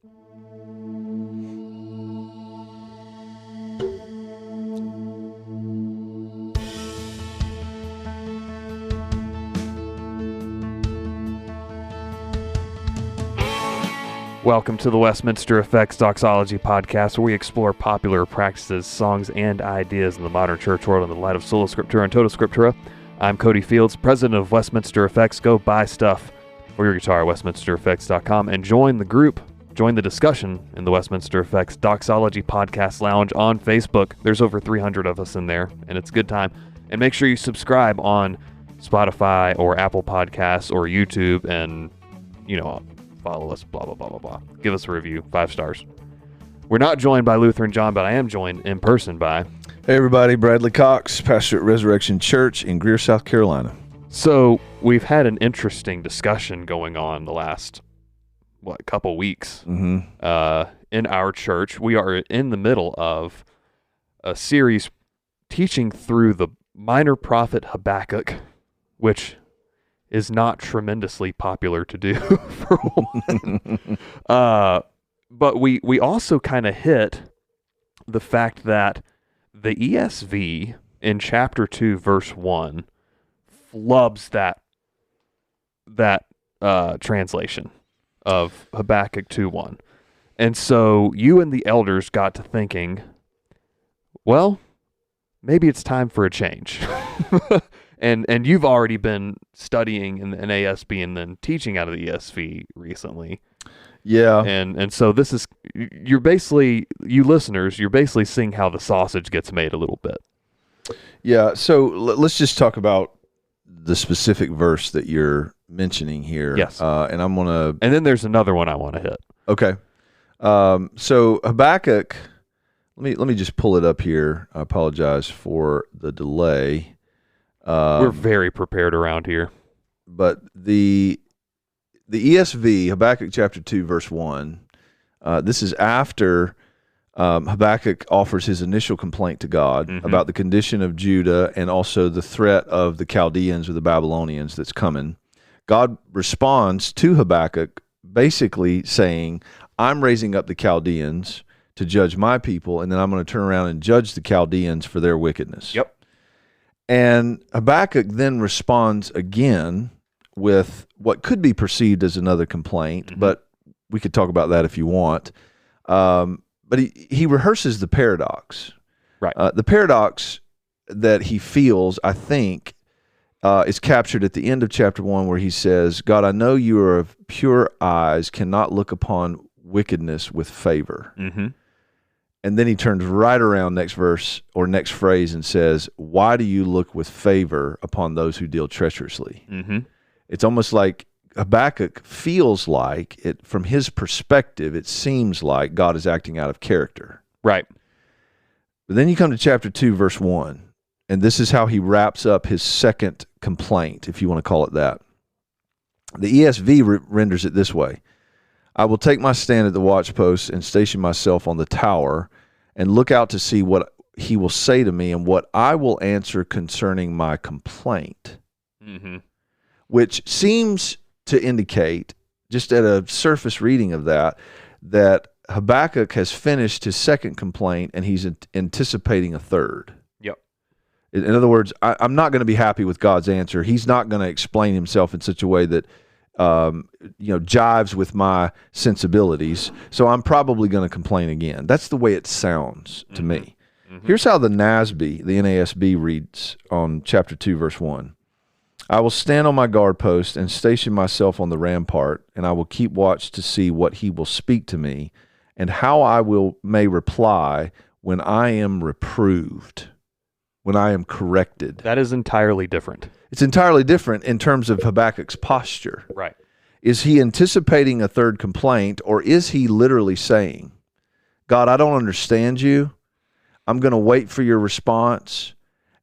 Welcome to the Westminster Effects Doxology Podcast, where we explore popular practices, songs, and ideas in the modern church world in the light of Sola Scriptura and Tota Scriptura. I'm Cody Fields, president of Westminster Effects. Go buy stuff for your guitar at westminstereffects.com and join the group, join the discussion in the Westminster Effects Doxology Podcast Lounge on Facebook. There's over 300 of us in there, and it's a good time. And make sure you subscribe on Spotify or Apple Podcasts or YouTube and, follow us, blah, blah, blah, blah, blah. Give us a review, 5 stars. We're not joined by Luther and John, but I am joined in person by... Hey everybody, Bradley Cox, pastor at Resurrection Church in Greer, South Carolina. So, we've had an interesting discussion going on the last, couple weeks in our church. We are in the middle of a series teaching through the minor prophet Habakkuk, which is not tremendously popular to do for one. But we also kind of hit the fact that the ESV in chapter 2, verse 1 flubs that translation of Habakkuk 2:1. And so you and the elders got to thinking, well, maybe it's time for a change. And you've already been studying in ASB and then teaching out of the ESV recently. Yeah. And so this is, you listeners, you're basically seeing how the sausage gets made a little bit. Yeah, so let's just talk about the specific verse that you're mentioning here. Yes. And I'm going to... And then there's another one I want to hit. Okay. So Habakkuk, let me just pull it up here. I apologize for the delay. We're very prepared around here. But the ESV, Habakkuk chapter 2, verse 1, this is after Habakkuk offers his initial complaint to God about the condition of Judah and also the threat of the Chaldeans or the Babylonians that's coming. God responds to Habakkuk basically saying, I'm raising up the Chaldeans to judge my people, and then I'm going to turn around and judge the Chaldeans for their wickedness. Yep. And Habakkuk then responds again with what could be perceived as another complaint, but we could talk about that if you want. But he rehearses the paradox. Right. The paradox that he feels, I think, is captured at the end of chapter 1 where he says, God, I know you are of pure eyes, cannot look upon wickedness with favor. And then he turns right around next verse or next phrase and says, why do you look with favor upon those who deal treacherously? It's almost like Habakkuk feels like, it from his perspective, it seems like God is acting out of character. Right. But then you come to chapter 2, verse 1, and this is how he wraps up his second complaint, if you want to call it that. The ESV renders it this way. I will take my stand at the watchpost and station myself on the tower and look out to see what he will say to me and what I will answer concerning my complaint. Which seems to indicate, just at a surface reading of that Habakkuk has finished his second complaint and he's anticipating a third. Yep. In other words, I'm not going to be happy with God's answer. He's not going to explain himself in such a way that jives with my sensibilities. So I'm probably going to complain again. That's the way it sounds to me. Here's how the NASB reads on chapter 2, verse 1. I will stand on my guard post and station myself on the rampart, and I will keep watch to see what he will speak to me and how I may reply when I am reproved, when I am corrected. That is entirely different. It's entirely different in terms of Habakkuk's posture. Right. Is he anticipating a third complaint, or is he literally saying, God, I don't understand you. I'm going to wait for your response,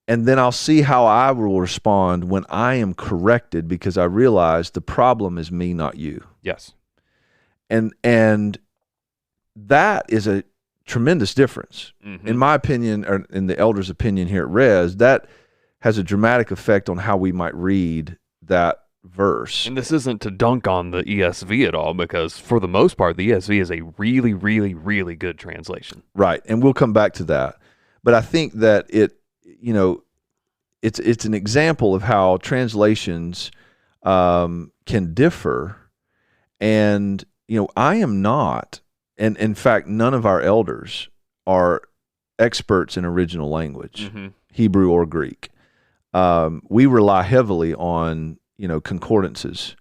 and then I'll see how I will respond when I am corrected because I realize the problem is me, not you. Yes. And that is a tremendous difference. In my opinion, or in the elders' opinion here at Res, that has a dramatic effect on how we might read that verse. And this isn't to dunk on the ESV at all, because for the most part, the ESV is a really, really, really good translation. Right, and we'll come back to that. But I think that it's an example of how translations can differ. And, I am not, and in fact, none of our elders are experts in original language, Hebrew or Greek. We rely heavily on, concordances.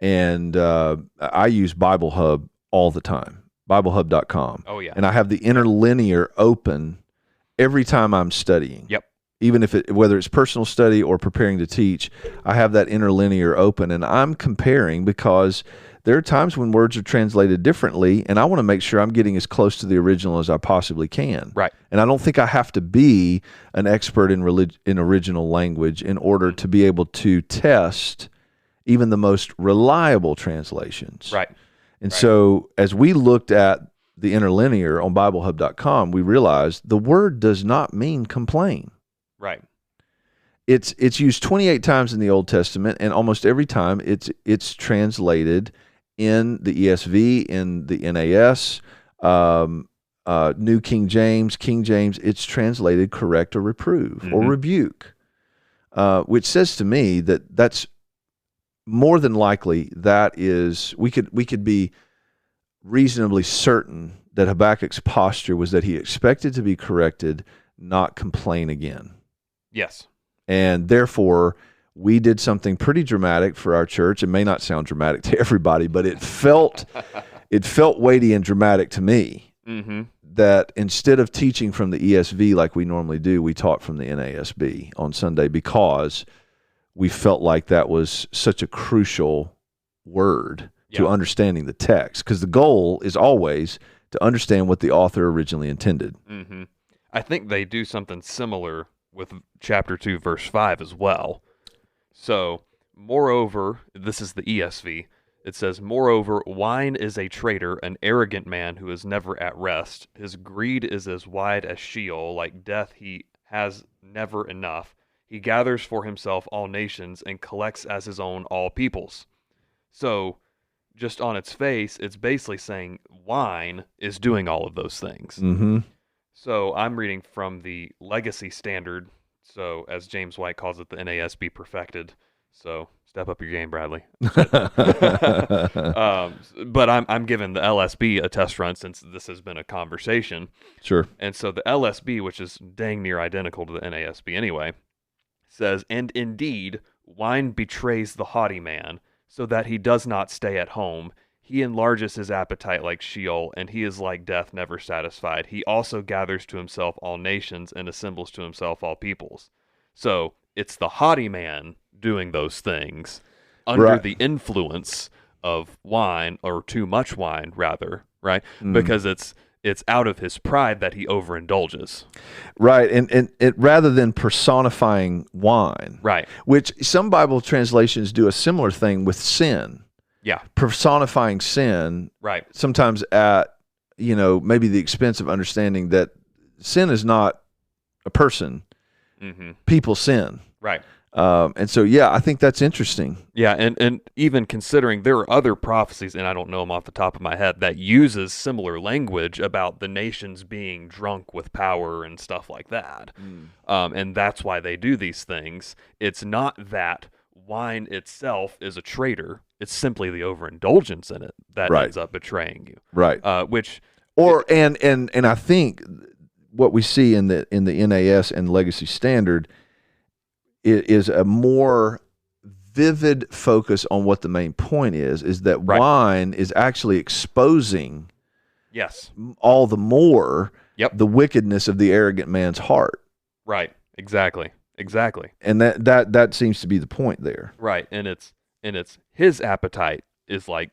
And I use Bible Hub all the time, BibleHub.com. Oh, yeah. And I have the interlinear open every time I'm studying. Yep. Even whether it's personal study or preparing to teach, I have that interlinear open, and I'm comparing because there are times when words are translated differently, and I want to make sure I'm getting as close to the original as I possibly can. Right. And I don't think I have to be an expert in original language in order to be able to test even the most reliable translations. Right. And so as we looked at the interlinear on BibleHub.com, we realized the word does not mean complain. Right. It's used 28 times in the Old Testament, and almost every time it's translated in the ESV, in the NAS, New King James, it's translated correct or reprove or rebuke, which says to me that that's more than likely that is, we could be reasonably certain that Habakkuk's posture was that he expected to be corrected, not complain again. Yes. And therefore, we did something pretty dramatic for our church. It may not sound dramatic to everybody, but it felt weighty and dramatic to me. That instead of teaching from the ESV like we normally do, we taught from the NASB on Sunday because we felt like that was such a crucial word to understanding the text. Because the goal is always to understand what the author originally intended. I think they do something similar with chapter 2, verse 5 as well. So, moreover, this is the ESV. It says, moreover, wine is a traitor, an arrogant man who is never at rest. His greed is as wide as Sheol, like death he has never enough. He gathers for himself all nations and collects as his own all peoples. So, just on its face, it's basically saying wine is doing all of those things. So I'm reading from the Legacy Standard, so as James White calls it, the NASB Perfected. So step up your game, Bradley. But I'm giving the LSB a test run since this has been a conversation. Sure. And so the LSB, which is dang near identical to the NASB anyway, says, and indeed, wine betrays the haughty man, so that he does not stay at home. He enlarges his appetite like Sheol, and he is like death, never satisfied. He also gathers to himself all nations and assembles to himself all peoples. So it's the haughty man doing those things under the influence of wine, or too much wine, rather, right? Because it's out of his pride that he overindulges. Right, and it rather than personifying wine. Right. Which some Bible translations do a similar thing with sin. Yeah. Personifying sin, right? Sometimes at, maybe the expense of understanding that sin is not a person. People sin. Right. And so, I think that's interesting. Yeah, and even considering there are other prophecies, and I don't know them off the top of my head, that uses similar language about the nations being drunk with power and stuff like that. And that's why they do these things. It's not that wine itself is a traitor. It's simply the overindulgence in it that ends up betraying you. Right. And I think what we see in the NAS and Legacy Standard is a more vivid focus on what the main point is that wine is actually exposing all the more the wickedness of the arrogant man's heart. Right. Exactly. And that seems to be the point there. Right. And it's his appetite is like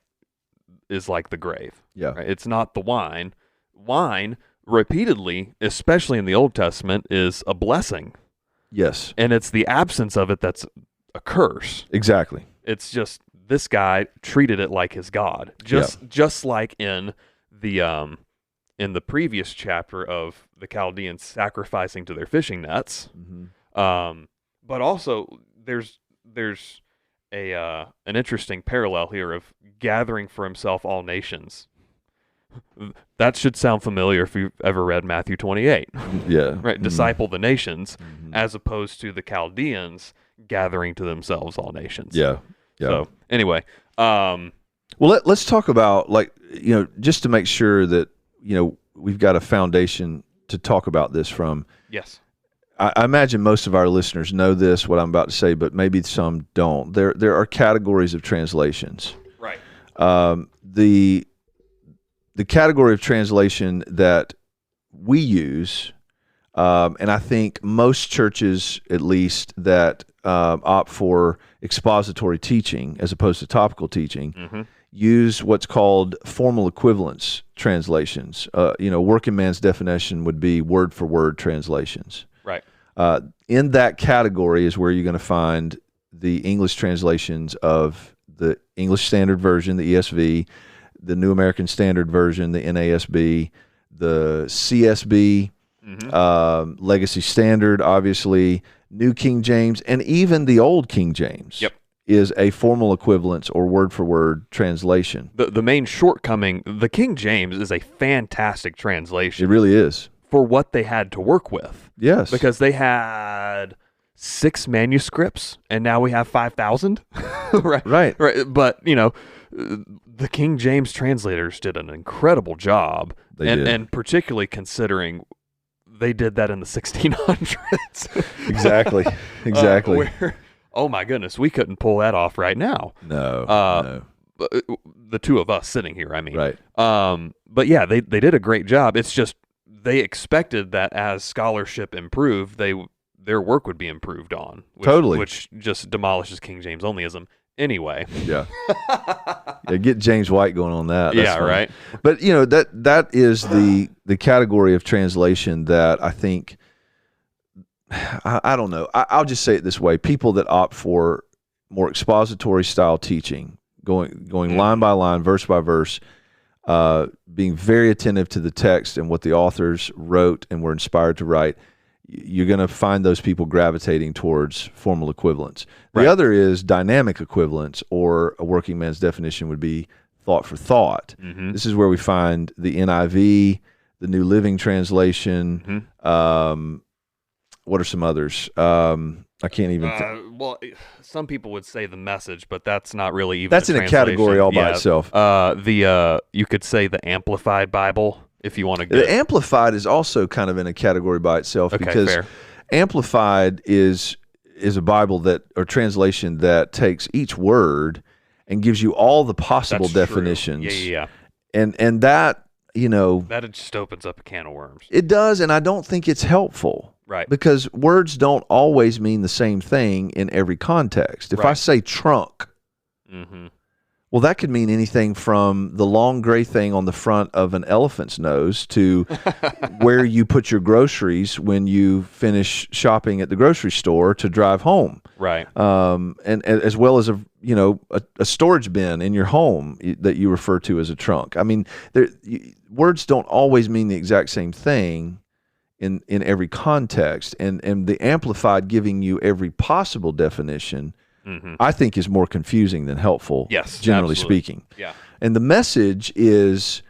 the grave. Yeah. Right? It's not the wine. Wine repeatedly, especially in the Old Testament, is a blessing. Yes. And it's the absence of it that's a curse. Exactly. It's just this guy treated it like his God. Just like in the previous chapter of the Chaldeans sacrificing to their fishing nets. But also there's an interesting parallel here of gathering for himself all nations. That should sound familiar if you've ever read Matthew 28. Yeah. Right, disciple the nations, as opposed to the Chaldeans gathering to themselves all nations. Yeah. Yeah. So anyway, well, let's talk about, like, just to make sure that we've got a foundation to talk about this from. Yes. I imagine most of our listeners know this, what I'm about to say, but maybe some don't. There are categories of translations. Right. The category of translation that we use, and I think most churches, at least, that opt for expository teaching as opposed to topical teaching, use what's called formal equivalence translations. Working man's definition would be word-for-word translations. Right. In that category is where you're going to find the English translations of the English Standard Version, the ESV, the New American Standard Version, the NASB, the CSB, Legacy Standard, obviously, New King James, and even the Old King James. Yep. Is a formal equivalence or word-for-word translation. The main shortcoming, the King James is a fantastic translation. It really is. For what they had to work with. Yes. Because they had 6 manuscripts, and now we have 5,000. Right. But, the King James translators did an incredible job. They did. And particularly considering they did that in the 1600s. Exactly. Oh my goodness, we couldn't pull that off right now. No. The two of us sitting here, I mean. Right. But yeah, they did a great job. It's just they expected that as scholarship improved, their work would be improved on. Which just demolishes King James onlyism anyway. Yeah. Get James White going on that. That's fun. Right. But that is the category of translation that I think. I don't know. I'll just say it this way: people that opt for more expository style teaching, going line by line, verse by verse, being very attentive to the text and what the authors wrote and were inspired to write, you're going to find those people gravitating towards formal equivalence. The other is dynamic equivalence, or a working man's definition would be thought for thought. This is where we find the NIV, the New Living Translation. What are some others? I can't even think. Well, some people would say the Message, but that's not really even That's in a category all by itself. You could say the Amplified Bible, if you want to go. The Amplified is also kind of in a category by itself, because fair. Amplified is a Bible or translation that takes each word and gives you all the possible That's definitions. True. Yeah. And that, that just opens up a can of worms. It does, and I don't think it's helpful. Right. Because words don't always mean the same thing in every context. If I say trunk, well, that could mean anything from the long gray thing on the front of an elephant's nose to where you put your groceries when you finish shopping at the grocery store to drive home. Right. And as well as a storage bin in your home that you refer to as a trunk. I mean, words don't always mean the exact same thing in every context, and the Amplified giving you every possible definition, I think, is more confusing than helpful. Yes, generally absolutely. speaking. Yeah. And the Message is,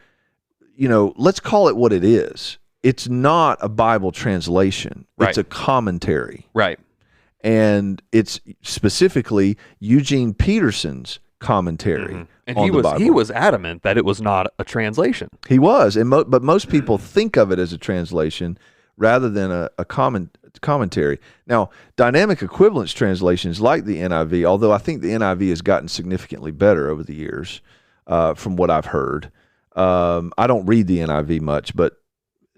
let's call it what it is. It's not a Bible translation. Right. It's a commentary. Right. And it's specifically Eugene Peterson's commentary. And on the Bible. he was adamant that it was not a translation. He was, but most people think of it as a translation rather than a commentary. Now, dynamic equivalence translations like the NIV, although I think the NIV has gotten significantly better over the years, from what I've heard. I don't read the NIV much, but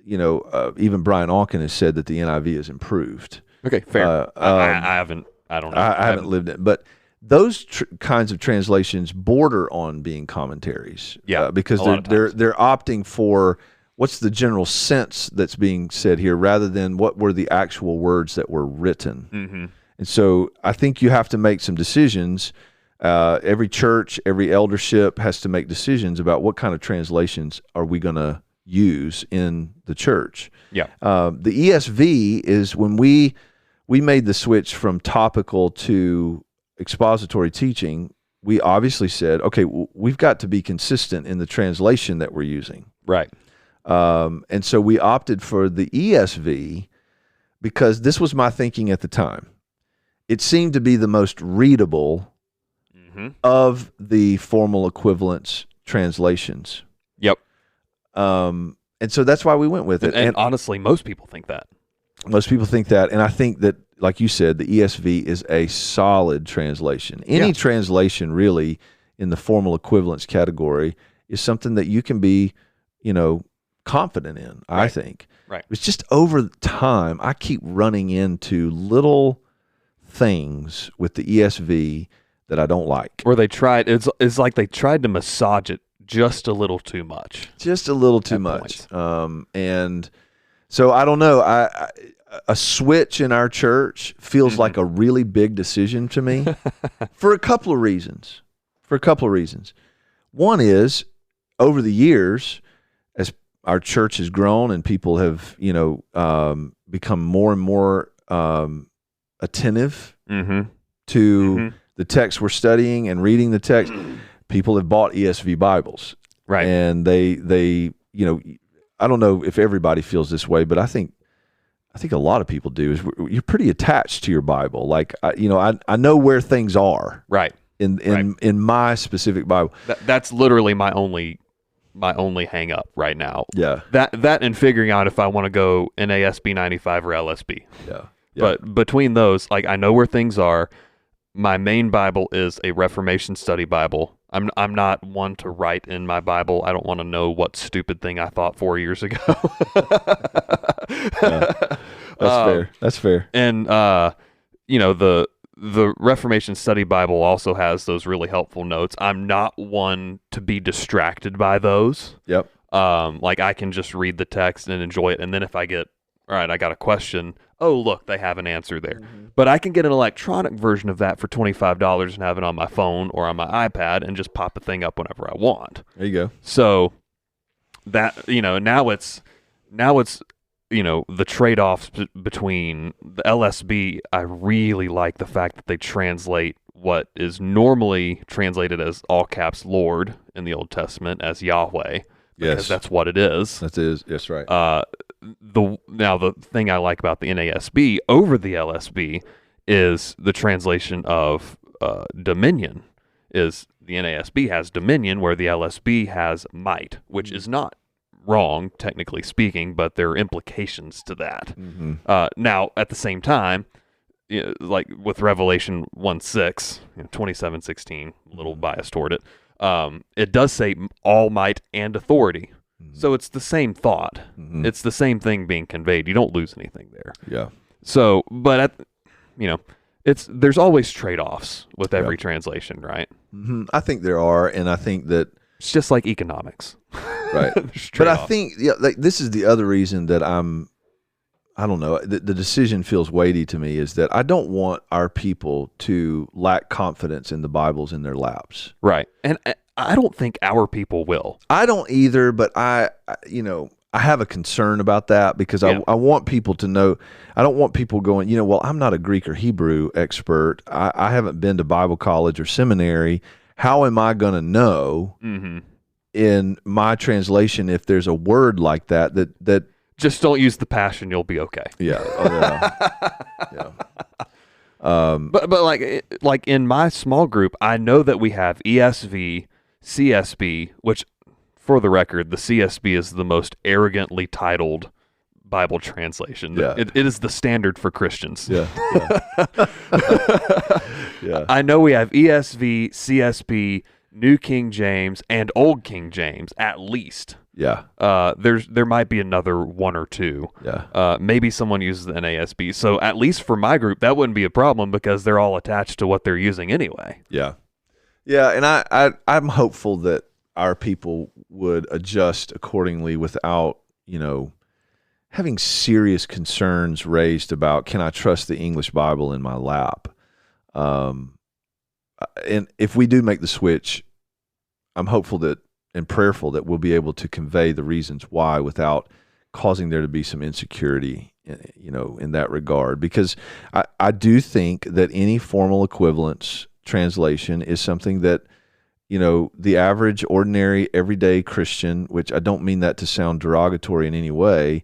even Brian Onken has said that the NIV has improved. Okay, fair. I haven't. I don't know. I haven't lived it, but those kinds of translations border on being commentaries. Yeah, because they're opting for what's the general sense that's being said here, rather than what were the actual words that were written. And so I think you have to make some decisions. Every church, every eldership has to make decisions about what kind of translations are we going to use in the church. Yeah. The ESV is when we made the switch from topical to expository teaching, we obviously said, okay, we've got to be consistent in the translation that we're using. Right. And so we opted for the ESV because this was my thinking at the time. It seemed to be the most readable of the formal equivalence translations. Yep. And so that's why we went with it. And honestly, most people think that. Most people think that. And I think that, like you said, the ESV is a solid translation. Any translation really in the formal equivalence category is something that you can be, confident in, right. I think. Right. It's just over time, I keep running into little things with the ESV that I don't like. Or they tried, it's like they tried to massage it just a little too much. Just a little too much. And so I don't know. A switch in our church feels like a really big decision to me for a couple of reasons. One is, over the years, as our church has grown and people have, become more and more attentive to the text we're studying and reading the text, people have bought ESV Bibles. Right. And they I don't know if everybody feels this way, but I think a lot of people do, is you're pretty attached to your Bible. Like, I know where things are. Right. In my specific Bible. That's literally my only hang up right now. Yeah. That and figuring out if I want to go NASB 95 or LSB. Yeah. But between those, like, I know where things are. My main Bible is a Reformation study Bible. I'm not one to write in my Bible. I don't want to know what stupid thing I thought 4 years ago. That's fair. And the Reformation Study Bible also has those really helpful notes. I'm not one to be distracted by those. Yep. Like, I can just read the text and enjoy it, and then if I get, all right, I got a question, oh, look, they have an answer there. But I can get an electronic version of that for $25 and have it on my phone or on my iPad and just pop the thing up whenever I want. There you go. So that, now it's the trade-offs between the LSB. I really like the fact that they translate what is normally translated as all caps Lord in the Old Testament as Yahweh. Because that's what it is. That's right. The thing I like about the NASB over the LSB is the translation of dominion. Is the NASB has dominion where the LSB has might, which is not wrong, technically speaking, but there are implications to that. Now, at the same time, like with Revelation 1:6, 27:16, a little biased toward it, it does say all might and authority. So it's the same thought. It's the same thing being conveyed. You don't lose anything there. Yeah. So, but there's always trade-offs with every translation, right? I think there are, and I think that it's just like economics. Right. But I think this is the other reason that I don't know, the decision feels weighty to me, is that I don't want our people to lack confidence in the Bibles in their laps. Right. And I don't think our people will. I don't either, but I have a concern about that because I want people to know. I don't want people going, well, I'm not a Greek or Hebrew expert. I haven't been to Bible college or seminary. How am I going to know in my translation if there's a word like that just don't use the Passion, you'll be okay. Yeah. Oh, yeah. But like in my small group, I know that we have ESV, CSB, which, for the record, the CSB is the most arrogantly titled Bible translation. Yeah. It is the standard for Christians. Yeah. Yeah. I know we have ESV, CSB, New King James, and Old King James, at least. Yeah. There might be another one or two. Yeah. Maybe someone uses the NASB. So at least for my group, that wouldn't be a problem because they're all attached to what they're using anyway. Yeah. Yeah, and I'm hopeful that our people would adjust accordingly without, having serious concerns raised about, can I trust the English Bible in my lap? And if we do make the switch, I'm hopeful that and prayerful that we'll be able to convey the reasons why without causing there to be some insecurity in that regard, because I do think that any formal equivalence translation is something that, the average, ordinary, everyday Christian, which I don't mean that to sound derogatory in any way,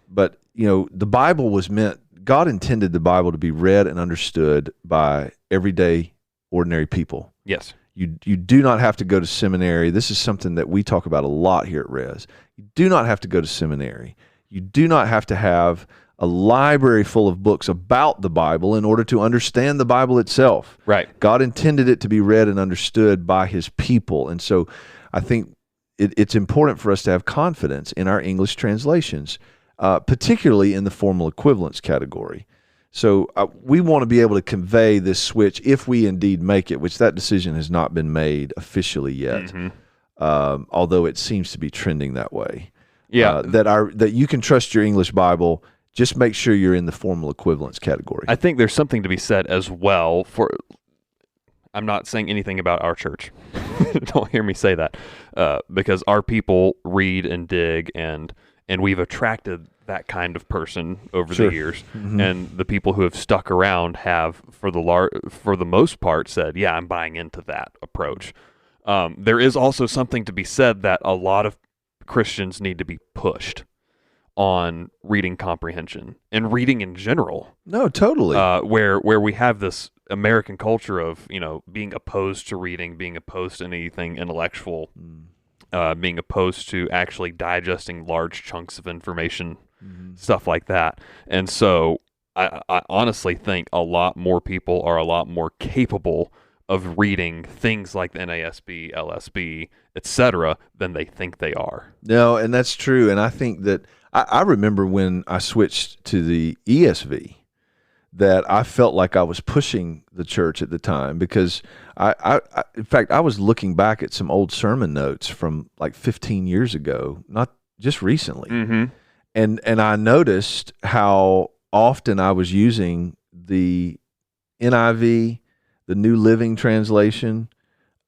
but, the Bible was meant, God intended the Bible to be read and understood by everyday, ordinary people. Yes. You do not have to go to seminary. This is something that we talk about a lot here at Res. You do not have to go to seminary. You do not have to have a library full of books about the Bible in order to understand the Bible itself. Right. God intended it to be read and understood by his people. And so I think it's important for us to have confidence in our English translations, particularly in the formal equivalence category. So we want to be able to convey this switch if we indeed make it, which that decision has not been made officially yet, although it seems to be trending that way. Yeah, that you can trust your English Bible. Just make sure you're in the formal equivalence category. I think there's something to be said as well for. I'm not saying anything about our church. Don't hear me say that, because our people read and dig, and we've attracted that kind of person over the years, and the people who have stuck around have, for the most part, said, "Yeah, I'm buying into that approach." There is also something to be said that a lot of Christians need to be pushed on reading comprehension and reading in general. No, totally. Where we have this American culture of being opposed to reading, being opposed to anything intellectual, being opposed to actually digesting large chunks of information. Stuff like that. And so I honestly think a lot more people are a lot more capable of reading things like the NASB, LSB, etc., than they think they are. No, and that's true. And I think that I remember when I switched to the ESV that I felt like I was pushing the church at the time, because I in fact, I was looking back at some old sermon notes from like 15 years ago, not just recently. And I noticed how often I was using the NIV, the New Living Translation.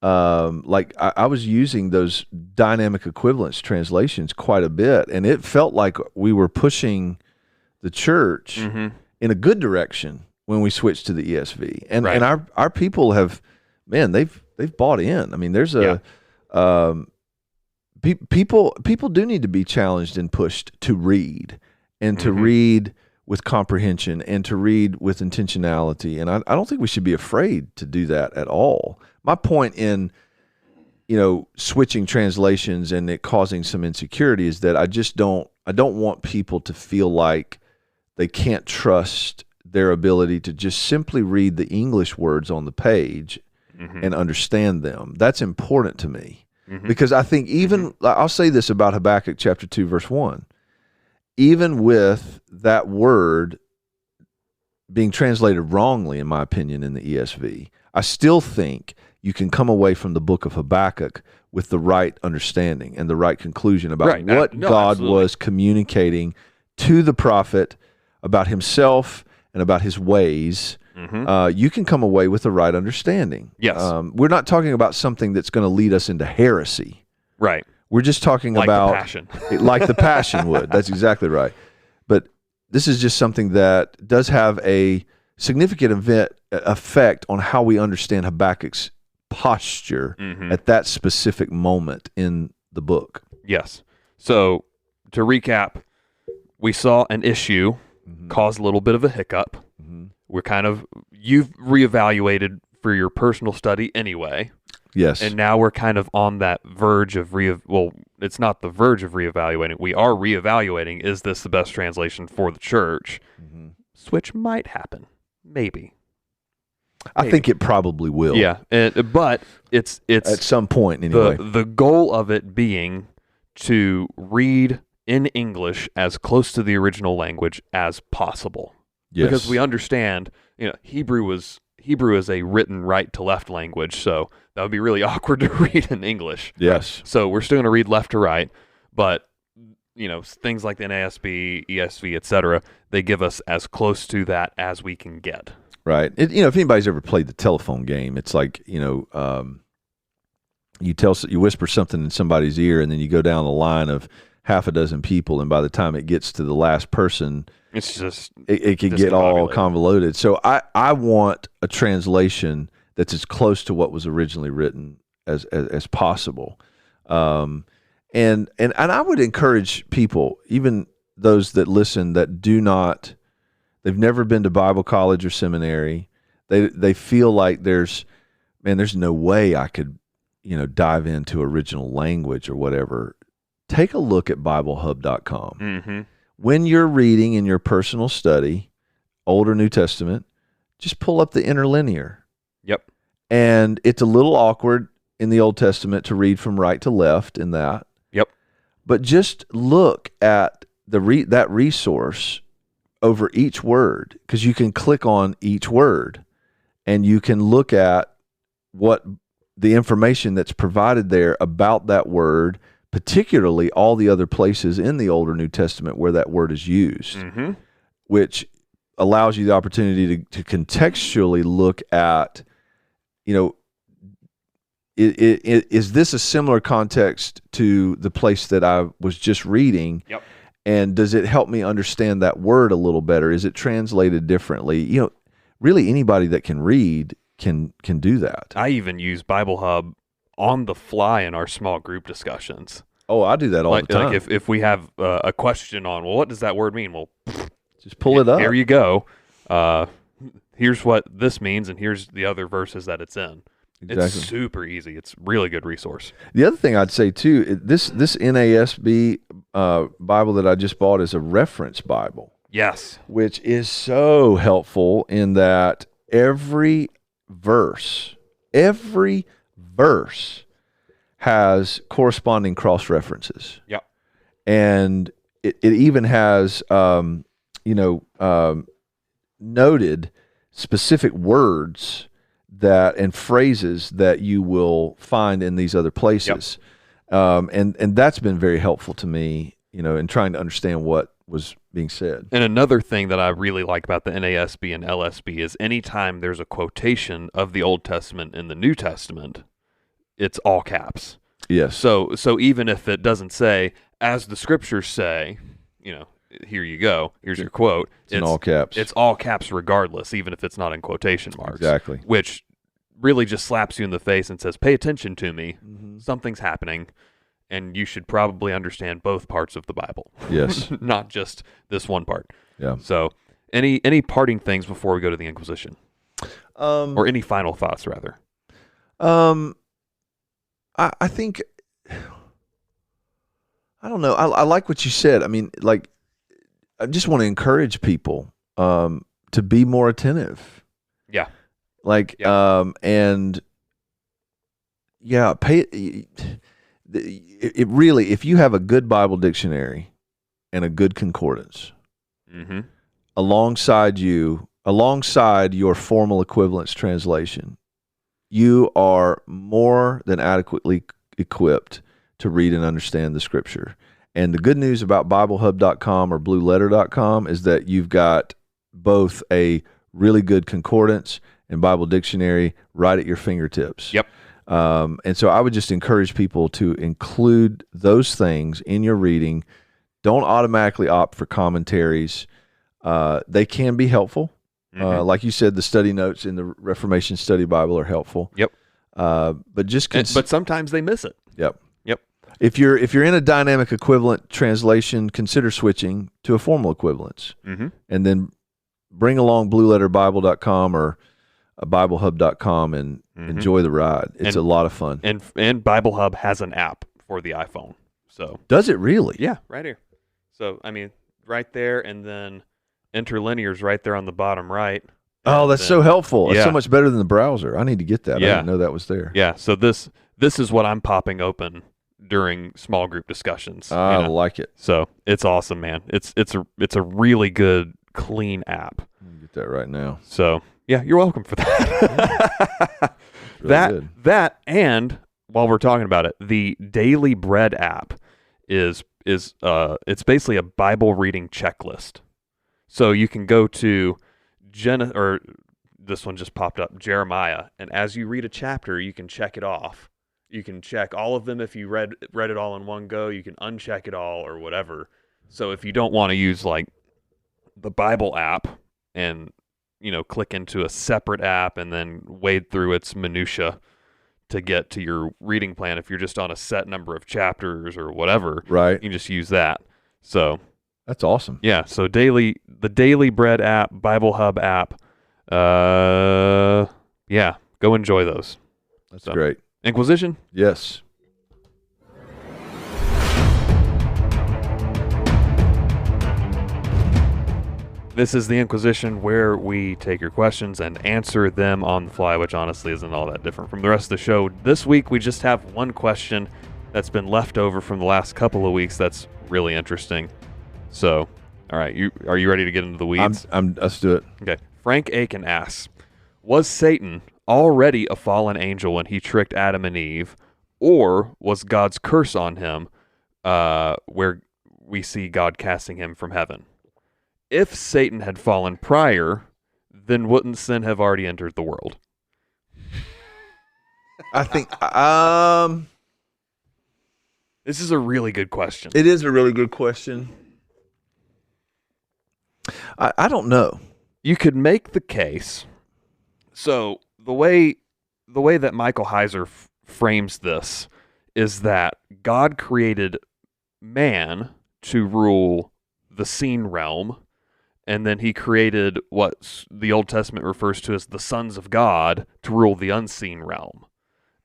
Like I was using those dynamic equivalence translations quite a bit, and it felt like we were pushing the church in a good direction when we switched to the ESV. And our people have, they've bought in. I mean, there's people do need to be challenged and pushed to read, and to read with comprehension, and to read with intentionality. And I don't think we should be afraid to do that at all. My point in, switching translations and it causing some insecurity is that I don't want people to feel like they can't trust their ability to just simply read the English words on the page and understand them. That's important to me. Because I think I'll say this about Habakkuk chapter 2, verse 1, even with that word being translated wrongly, in my opinion, in the ESV, I still think you can come away from the book of Habakkuk with the right understanding and the right conclusion about what God was communicating to the prophet about himself and about his ways. You can come away with the right understanding. Yes. We're not talking about something that's going to lead us into heresy. Right. We're just talking about the passion. Like the passion would. That's exactly right. But this is just something that does have a significant effect on how we understand Habakkuk's posture at that specific moment in the book. Yes. So to recap, we saw an issue cause a little bit of a hiccup. You've reevaluated for your personal study anyway. Yes. And now we're kind of on that verge of it's not the verge of reevaluating. We are reevaluating. Is this the best translation for the church? Switch might happen. Maybe. I think it probably will. Yeah. But it's at some point anyway. The goal of it being to read in English as close to the original language as possible. Yes. Because we understand, Hebrew is a written right to left language, so that would be really awkward to read in English. Yes. Right? So we're still going to read left to right, but things like the NASB, ESV, etc., they give us as close to that as we can get. Right. If anybody's ever played the telephone game, it's like, you whisper something in somebody's ear, and then you go down the line of half a dozen people, and by the time it gets to the last person, it's just it can get all convoluted. So I want a translation that's as close to what was originally written as possible. And I would encourage people, even those that listen that they've never been to Bible college or seminary. They feel like there's no way I could, dive into original language or whatever. Take a look at BibleHub.com. Mm-hmm. When you're reading in your personal study, Old or New Testament, just pull up the interlinear. Yep. And it's a little awkward in the Old Testament to read from right to left in that. Yep. But just look at that resource over each word, because you can click on each word and you can look at what the information that's provided there about that word, particularly all the other places in the Old or New Testament where that word is used, mm-hmm. which allows you the opportunity to contextually look at, is this a similar context to the place that I was just reading? Yep. And does it help me understand that word a little better? Is it translated differently? Really anybody that can read can do that. I even use Bible Hub on the fly in our small group discussions. Oh, I do that all the time. Like if we have a question on, well, what does that word mean? Well, just pull it up. Here you go. Here's what this means, and here's the other verses that it's in. Exactly. It's super easy. It's a really good resource. The other thing I'd say too, this NASB Bible that I just bought is a reference Bible. Yes. Which is so helpful in that every verse has corresponding cross references. Yep. And it even has noted specific words and phrases that you will find in these other places. Yep. And that's been very helpful to me, in trying to understand what was being said. And another thing that I really like about the NASB and LSB is anytime there's a quotation of the Old Testament in the New Testament, it's all caps. Yes. So even if it doesn't say, as the scriptures say, here you go, here's your quote. It's in all caps. It's all caps regardless, even if it's not in quotation marks. Exactly. Which really just slaps you in the face and says, pay attention to me. Mm-hmm. Something's happening, and you should probably understand both parts of the Bible. Yes. Not just this one part. Yeah. So any parting things before we go to the Inquisition? Or any final thoughts, rather? I think, I don't know. I like what you said. I mean, I just want to encourage people to be more attentive. Yeah. And it really, if you have a good Bible dictionary and a good concordance, mm-hmm. alongside your formal equivalence translation, you are more than adequately equipped to read and understand the scripture. And the good news about BibleHub.com or BlueLetter.com is that you've got both a really good concordance and Bible dictionary right at your fingertips. Yep. And so I would just encourage people to include those things in your reading. Don't automatically opt for commentaries. They can be helpful. Mm-hmm. Like you said, the study notes in the Reformation Study Bible are helpful. Yep. But but sometimes they miss it. Yep. Yep. If you're in a dynamic equivalent translation, consider switching to a formal equivalence, mm-hmm. and then bring along BlueLetterBible.com or BibleHub.com and mm-hmm. enjoy the ride. It's a lot of fun. And Bible Hub has an app for the iPhone. So does it really? Yeah, right here. So I mean, right there, and then interlinear's right there on the bottom right. Oh, that's so helpful. Yeah. It's so much better than the browser. I need to get that. Yeah. I didn't know that was there. Yeah. So this is what I'm popping open during small group discussions. I like it. So it's awesome, man. It's a really good, clean app. Get that right now. So yeah, you're welcome for that. Really that and while we're talking about it, the Daily Bread app is it's basically a Bible reading checklist. So you can go to this one just popped up, Jeremiah, and as you read a chapter, you can check it off. You can check all of them if you read it all in one go. You can uncheck it all or whatever. So if you don't want to use like the Bible app and click into a separate app and then wade through its minutia to get to your reading plan, if you're just on a set number of chapters or whatever, right, you can just use that. So that's awesome. Yeah. So the Daily Bread app, Bible Hub app. Yeah, go enjoy those. That's great. Inquisition? Yes. This is the Inquisition, where we take your questions and answer them on the fly, which honestly isn't all that different from the rest of the show. This week, we just have one question that's been left over from the last couple of weeks that's really interesting. So, all right, are you ready to get into the weeds? Let's do it. Okay. Frank Aiken asks, was Satan already a fallen angel when he tricked Adam and Eve, or was God's curse on him where we see God casting him from heaven? If Satan had fallen prior, then wouldn't sin have already entered the world? I think this is a really good question. It is a really good question. I don't know. You could make the case. So the way that Michael Heiser frames this is that God created man to rule the seen realm, and then he created what the Old Testament refers to as the sons of God to rule the unseen realm.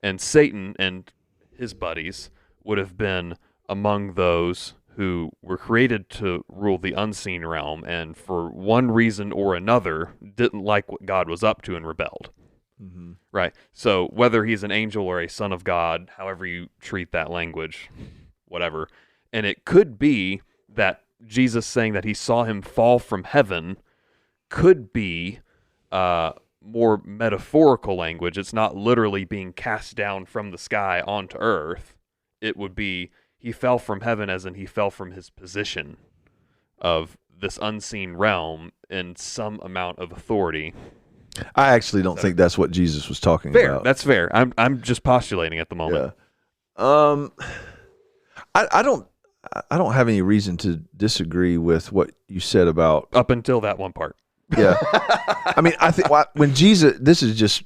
And Satan and his buddies would have been among those who were created to rule the unseen realm, and for one reason or another didn't like what God was up to and rebelled. Mm-hmm. Right. So whether he's an angel or a son of God, however you treat that language, whatever. And it could be that Jesus saying that he saw him fall from heaven could be more metaphorical language. It's not literally being cast down from the sky onto earth. It would be he fell from heaven as in he fell from his position of this unseen realm in some amount of authority. I actually don't think that's what Jesus was talking fair. about. That's fair. I'm just postulating at the moment. Yeah. I don't have any reason to disagree with what you said about up until that one part. Yeah. I mean, I think when Jesus, this is just,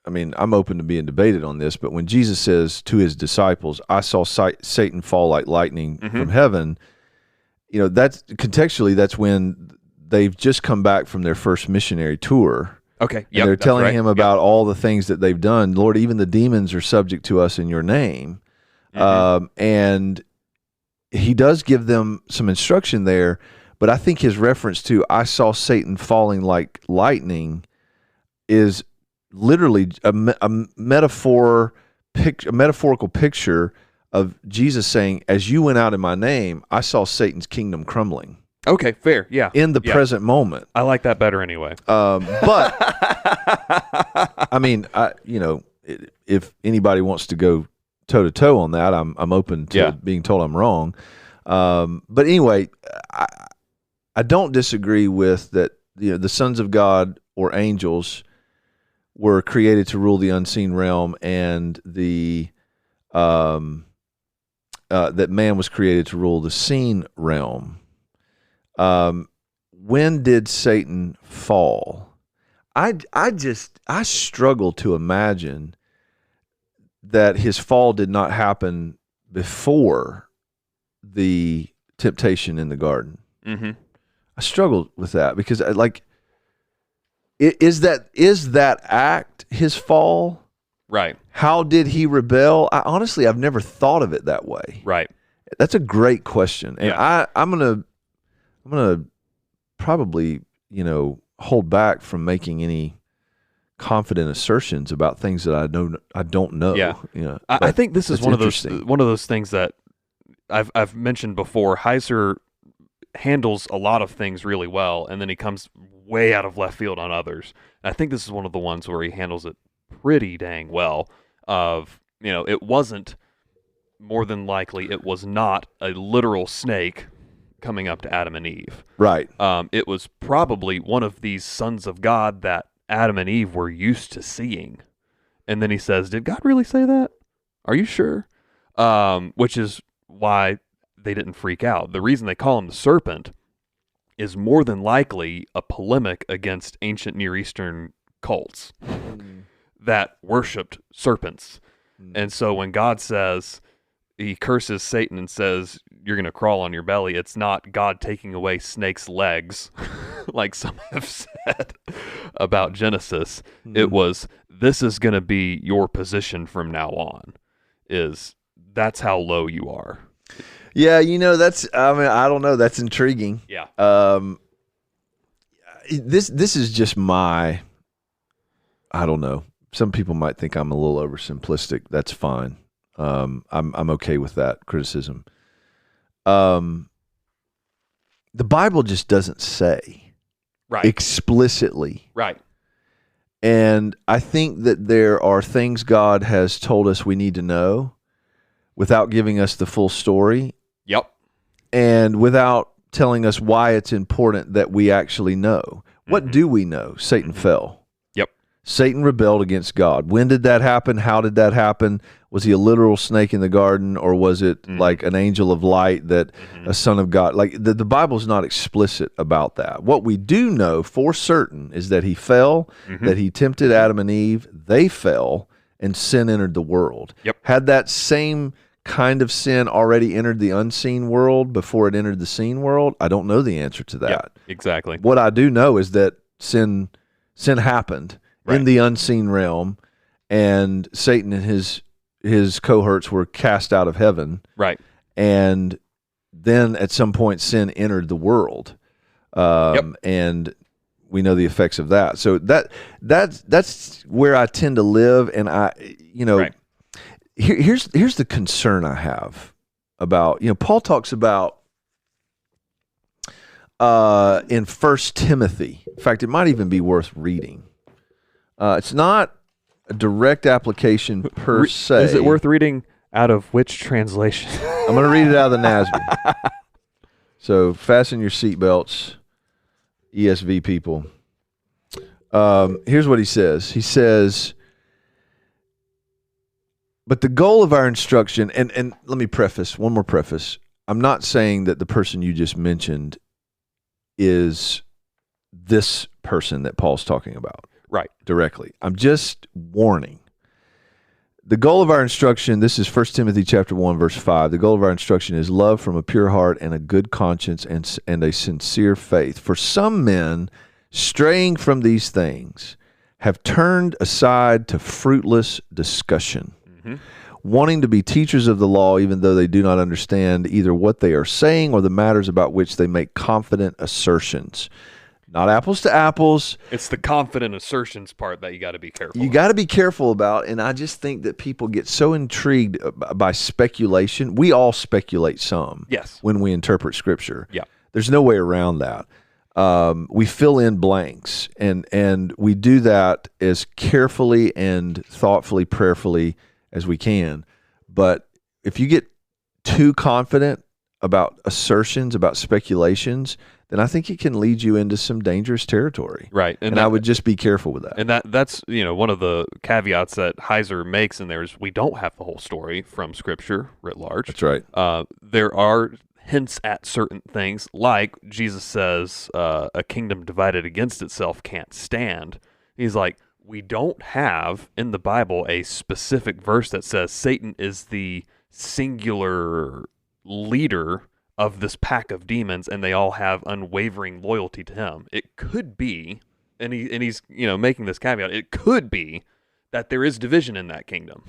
I mean, I'm open to being debated on this, but when Jesus says to his disciples, I saw Satan fall like lightning from heaven, that's contextually, that's when they've just come back from their first missionary tour. Okay. And they're telling him about all the things that they've done. Lord, even the demons are subject to us in your name. And he does give them some instruction there, but I think his reference to I saw Satan falling like lightning is literally a metaphorical picture of Jesus saying, as you went out in my name, I saw Satan's kingdom crumbling. Okay, fair, yeah. In the present moment. I like that better anyway. But, I mean, if anybody wants to go toe-to-toe on that, I'm open to being told I'm wrong. But anyway, I don't disagree with that. The sons of God or angels were created to rule the unseen realm, and that man was created to rule the seen realm. When did Satan fall? I struggle to imagine that his fall did not happen before the temptation in the garden. Mm-hmm. I struggled with that because is that act his fall? Right. How did he rebel? I've never thought of it that way. Right. That's a great question. And I'm gonna probably, hold back from making any confident assertions about things that I don't know. Yeah. I think this is one of those things that I've mentioned before. Heiser handles a lot of things really well, and then he comes way out of left field on others. And I think this is one of the ones where he handles it pretty dang well. It wasn't, more than likely, it was not a literal snake coming up to Adam and Eve. Right. It was probably one of these sons of God that Adam and Eve were used to seeing. And then he says, did God really say that? Are you sure? Which is why they didn't freak out. The reason they call him the serpent is more than likely a polemic against ancient Near Eastern cults that worshipped serpents. And so when God says, he curses Satan and says, you're going to crawl on your belly, it's not God taking away snakes' legs, like some have said about Genesis. It was, this is going to be your position from now on, that's how low you are. Yeah, I don't know. That's intriguing. Yeah. This is just I don't know. Some people might think I'm a little oversimplistic. That's fine. I'm okay with that criticism. The Bible just doesn't say explicitly. Right. And I think that there are things God has told us we need to know without giving us the full story. Yep. And without telling us why it's important that we actually know. What do we know? Satan fell. Yep. Satan rebelled against God. When did that happen? How did that happen? Was he a literal snake in the garden, or was it like an angel of light, that a son of God? Like the Bible's not explicit about that. What we do know for certain is that he fell, that he tempted Adam and Eve, they fell, and sin entered the world. Yep. Had that same kind of sin already entered the unseen world before it entered the seen world? I don't know the answer to that. Yep, exactly. What I do know is that sin happened in the unseen realm, and Satan and his cohorts were cast out of heaven. Right. And then at some point sin entered the world. And we know the effects of that. So that's where I tend to live, and here's the concern I have about, Paul talks about in 1 Timothy. In fact, it might even be worth reading. It's not a direct application per se. Is it worth reading out of which translation? I'm going to read it out of the NASB. So fasten your seatbelts, ESV people. Here's what he says. He says, but the goal of our instruction, and let me preface, one more preface. I'm not saying that the person you just mentioned is this person that Paul's talking about. Right. Directly. I'm just warning. The goal of our instruction, this is 1 Timothy chapter 1, verse 5. The goal of our instruction is love from a pure heart and a good conscience and a sincere faith. For some men, straying from these things, have turned aside to fruitless discussion, wanting to be teachers of the law, even though they do not understand either what they are saying or the matters about which they make confident assertions. Not apples to apples. It's the confident assertions part that you got to be careful. You got to be careful about, and I just think that people get so intrigued by speculation. We all speculate some. Yes. When we interpret Scripture. Yeah. There's no way around that. We fill in blanks, and we do that as carefully and thoughtfully, prayerfully as we can. But if you get too confident about assertions, about speculations, then I think it can lead you into some dangerous territory. Right. And I would just be careful with that. And that's one of the caveats that Heiser makes in there is we don't have the whole story from Scripture writ large. That's right. There are hints at certain things, like Jesus says, a kingdom divided against itself can't stand. He's like, we don't have in the Bible a specific verse that says Satan is the singular leader of this pack of demons and they all have unwavering loyalty to him. It could be, and he's making this caveat, it could be that there is division in that kingdom.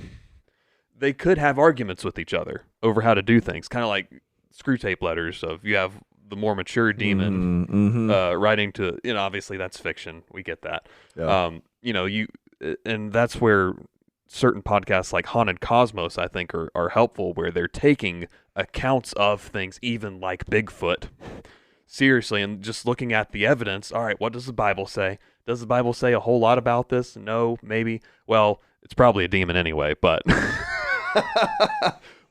They could have arguments with each other over how to do things, kind of like screw tape letters of you have the more mature demon writing to, obviously that's fiction. We get that. Yeah. And that's where certain podcasts like Haunted Cosmos, I think, are helpful, where they're taking accounts of things, even like Bigfoot, seriously, and just looking at the evidence. All right, what does the Bible say? Does the Bible say a whole lot about this? No, maybe. Well, it's probably a demon anyway, but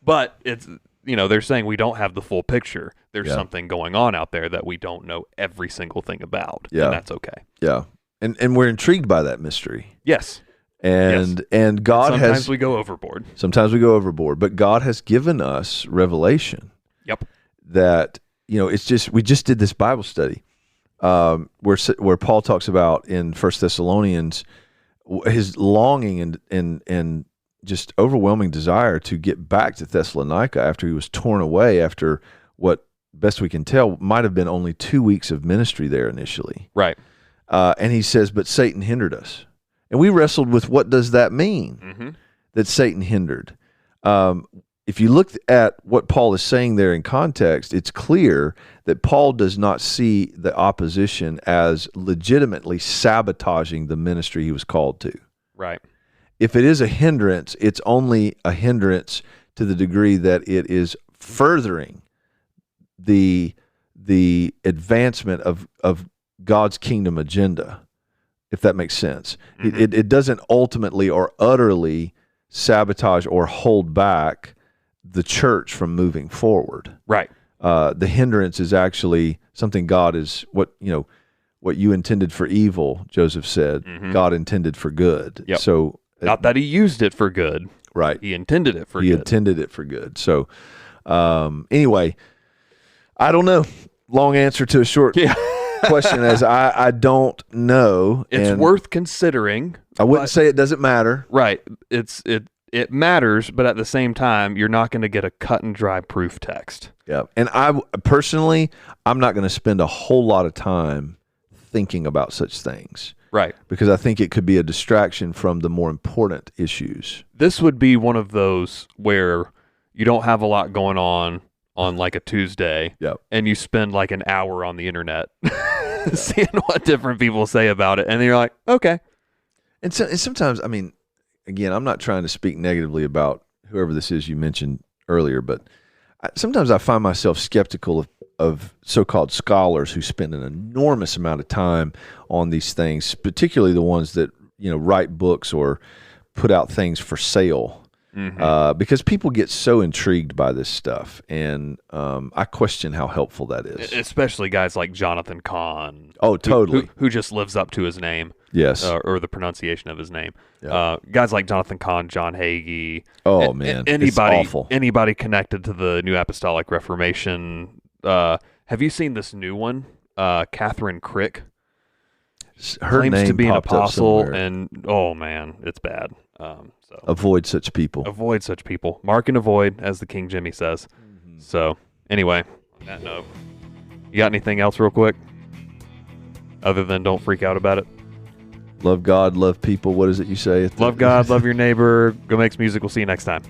but it's, they're saying we don't have the full picture. There's something going on out there that we don't know every single thing about. Yeah. And that's okay. Yeah. And we're intrigued by that mystery. Yes. And God sometimes we go overboard. Sometimes we go overboard, but God has given us revelation. Yep. That, it's just, we just did this Bible study where Paul talks about in 1 Thessalonians his longing and just overwhelming desire to get back to Thessalonica after he was torn away after what, best we can tell, might have been only 2 weeks of ministry there initially. Right. And he says, but Satan hindered us. And we wrestled with what does that mean, that Satan hindered? If you look at what Paul is saying there in context, it's clear that Paul does not see the opposition as legitimately sabotaging the ministry he was called to. Right. If it is a hindrance, it's only a hindrance to the degree that it is furthering the advancement of God's kingdom agenda, if that makes sense. It doesn't ultimately or utterly sabotage or hold back the church from moving forward. Right. The hindrance is actually something God is, what you intended for evil, Joseph said, God intended for good. Yep. So not that he used it for good. Right. He intended it for good. He intended it for good. So anyway, I don't know. Long answer to a short question, as I don't know. It's worth considering. I wouldn't say it doesn't matter. Right. It matters, but at the same time, you're not going to get a cut and dry proof text. Yeah. And I'm not going to spend a whole lot of time thinking about such things. Right. Because I think it could be a distraction from the more important issues. This would be one of those where you don't have a lot going on like a Tuesday, and you spend like an hour on the internet seeing what different people say about it, and then you're like, okay. And sometimes, I mean, again, I'm not trying to speak negatively about whoever this is you mentioned earlier, but sometimes I find myself skeptical of so-called scholars who spend an enormous amount of time on these things, particularly the ones that write books or put out things for sale. Because people get so intrigued by this stuff, and I question how helpful that is. Especially guys like Jonathan Cahn. Oh, totally. Who just lives up to his name. Yes. Or the pronunciation of his name. Yep. Guys like Jonathan Cahn, John Hagee. Oh, man. It's awful. Anybody connected to the New Apostolic Reformation. Have you seen this new one? Catherine Crick. Her claims name to be an popped up apostle, somewhere. and oh man, it's bad. So avoid such people. Avoid such people. Mark and avoid, as the King Jimmy says. So anyway, on that note, you got anything else real quick? Other than don't freak out about it. Love God, love people. What is it you say? Love God, love your neighbor. Go Makes Music. We'll see you next time.